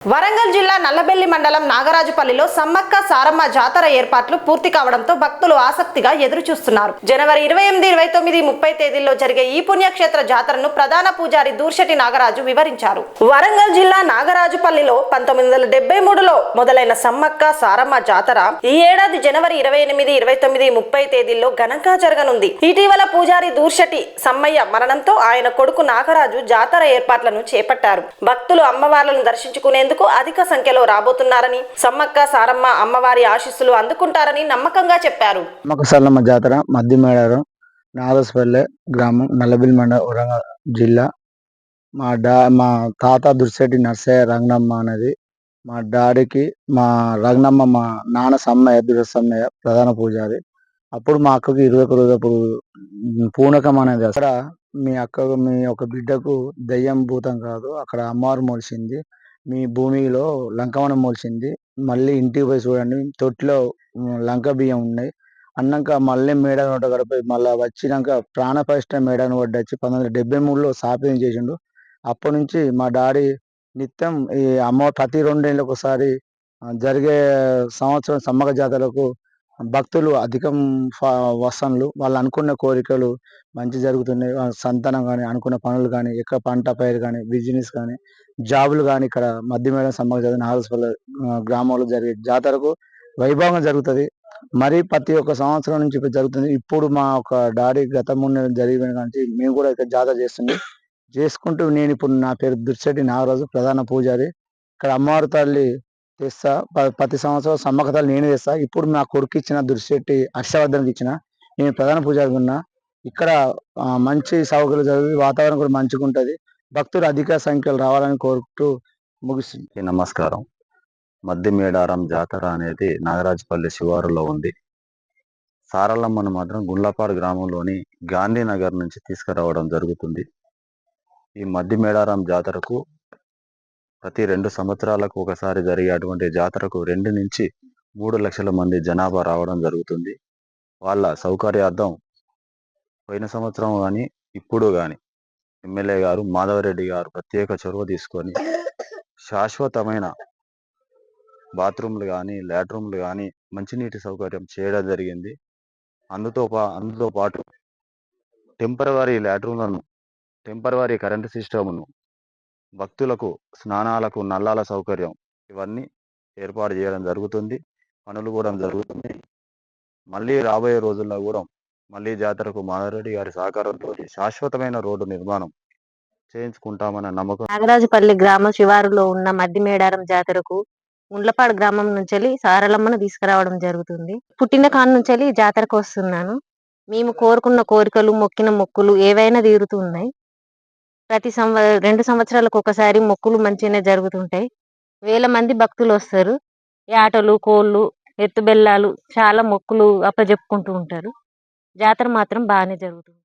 వరంగల్ జిల్లా నల్లబెల్లి మండలం నాగరాజుపల్లిలో సమ్మక్క సారమ్మ జాతర ఏర్పాట్లు పూర్తి కావడంతో భక్తులు ఆసక్తిగా ఎదురుచూస్తున్నారు. జనవరి 28, 29, 30 తేదీల్లో జరిగే ఈ పుణ్యక్షేత్ర జాతరను ప్రధాన పూజారి దూర్శెట్టి నాగరాజు వివరించారు. వరంగల్ జిల్లా నాగరాజుపల్లిలో 1973లో మొదలైన సమ్మక్క సారమ్మ జాతర ఈ ఏడాది జనవరి 28, 29, 30 తేదీల్లో ఘనంగా జరగనుంది. ఇటీవల పూజారి దూర్శెట్టి సమ్మయ్య మరణంతో ఆయన కొడుకు నాగరాజు జాతర ఏర్పాట్లను చేపట్టారు. భక్తులు అమ్మవార్లను దర్శించుకునేందుకు అధిక సంఖ్యలో రాబోతున్నారని, సమ్మక్క సారమ్మ అమ్మవారి ఆశీస్సులు అందుకుంటారని నమ్మకంగా చెప్పారు. సమ్మక్క సారమ్మ జాతర మధ్యమేడారం నాగరాజుపల్లి గ్రామం నల్లబెల్లి మండలం వరంగల్ జిల్లా. మా తాత దుర్శెట్టి నర్సయ్య రంగనమ్మ అనేది మా డాడీకి, మా రంగనమ్మ మా నాన్న సమ్మయ్య దురసమ్మయ్య ప్రధాన పూజారి. అప్పుడు మా అక్కకి 21 రోజు అప్పుడు పూనకం అనేది అక్కడ మీ అక్కకు మీ ఒక బిడ్డకు దెయ్యం భూతం కాదు, అక్కడ అమ్మవారు మొలిసింది, మీ భూమిలో లంకవనం మొలిచింది, మళ్ళీ ఇంటికి పోయి చూడండి, తొట్టిలో లంక బియ్యం ఉన్నాయి అన్నాక మళ్ళీ మేడ నోట గడిపోయి మళ్ళీ వచ్చినాక ప్రాణప్రతిష్ఠ మేడను వడ్డొచ్చి 1973లో స్థాపన చేసిండు. అప్పటి నుంచి మా డాడీ నిత్యం ఈ అమ్మవారు ప్రతి 2 ఏళ్ళకి ఒకసారి జరిగే సంవత్సరం సమ్మక్క జాతరకు భక్తులు అధికం వసన్లు వాళ్ళు అనుకున్న కోరికలు మంచి జరుగుతున్నాయి. సంతానం కానీ, అనుకున్న పనులు కానీ, ఎక్కడ పంట పైరు కానీ, బిజినెస్ కానీ, జాబులు కానీ ఇక్కడ మధ్యమేడం సమ్మక్క జాతర నాగరాజుపల్లి గ్రామంలో జరిగే జాతరకు వైభవంగా జరుగుతుంది. మరి ప్రతి ఒక్క సంవత్సరం నుంచి ఇప్పుడు జరుగుతుంది. ఇప్పుడు మా ఒక డాడీ గత 3 నెలలు జరిగిన కానీ మేము కూడా ఇక్కడ జాతర చేసుకుంటూ నేను ఇప్పుడు నా పేరు దుర్శెట్టి నాగరాజు, ప్రధాన పూజారి. ఇక్కడ అమ్మవారి తల్లి తెస్తా, ప్రతి సంవత్సరం సమ్మక్క తల్లి నేనే తెస్తా. ఇప్పుడు నా కొడుకు ఇచ్చిన దుర్శెట్టి హర్షవర్ధన్కి ఇచ్చిన, నేను ప్రధాన పూజారి ఉన్నా. ఇక్కడ మంచి సౌకర్యాలు జరిగి వాతావరణం కూడా మంచిగా ఉంటుంది. భక్తులు అధిక సంఖ్యలో రావాలని కోరుకుంటూ ముగిస్తుంది. నమస్కారం. మధ్యమేడారం జాతర అనేది నాగరాజుపల్లి శివారులో ఉంది. సారలమ్మను మాత్రం గుండ్లపాడు గ్రామంలోని గాంధీనగర్ నుంచి తీసుకురావడం జరుగుతుంది. ఈ మధ్యమేడారం జాతరకు ప్రతి 2 సంవత్సరాలకు ఒకసారి జరిగే అటువంటి జాతరకు 2 నుంచి 3 లక్షల మంది జనాభా రావడం జరుగుతుంది. వాళ్ళ సౌకర్యార్థం పోయిన సంవత్సరం కానీ ఇప్పుడు కానీ ఎమ్మెల్యే గారు మాధవరెడ్డి గారు ప్రత్యేక చొరవ తీసుకొని శాశ్వతమైన బాత్రూమ్లు కానీ, లాట్రూమ్లు కానీ, మంచినీటి సౌకర్యం చేయడం జరిగింది. అందుతో పాటు టెంపరవరీ లాట్రూమ్లను, టెంపరవరీ కరెంటు సిస్టమ్ను, భక్తులకు స్నానాలకు నల్లాల సౌకర్యం ఇవన్నీ ఏర్పాటు చేయడం జరుగుతుంది. పనులు కూడా జరుగుతుంది. మళ్ళీ రాబోయే రోజుల్లో కూడా మళ్ళీ జాతరకు మాధవరెడ్డి గారి సహకారంతో శాశ్వతమైన రోడ్డు నిర్మాణం చేయించుకుంటామన్న నమ్మకం. నాగరాజుపల్లి గ్రామ శివారులో ఉన్న మధ్యమేడారం జాతరకు గుండ్లపాడు గ్రామం నుంచి సారలమ్మను తీసుకురావడం జరుగుతుంది. పుట్టిన కాడ నుంచి జాతరకు వస్తున్నాను. మేము కోరుకున్న కోరికలు, మొక్కిన మొక్కులు ఏవైనా తీరుతున్నాయి. ప్రతి 2 సంవత్సరాలకు ఒకసారి మొక్కులు మంచిగానే జరుగుతుంటాయి. వేల మంది భక్తులు వస్తారు. ఆటలు, కోళ్ళు, ఎత్తు బెల్లాలు చాలా మొక్కులు అప్పచెప్పుకుంటూ ఉంటారు. జాతర మాత్రం బాగానే జరుగుతుంది.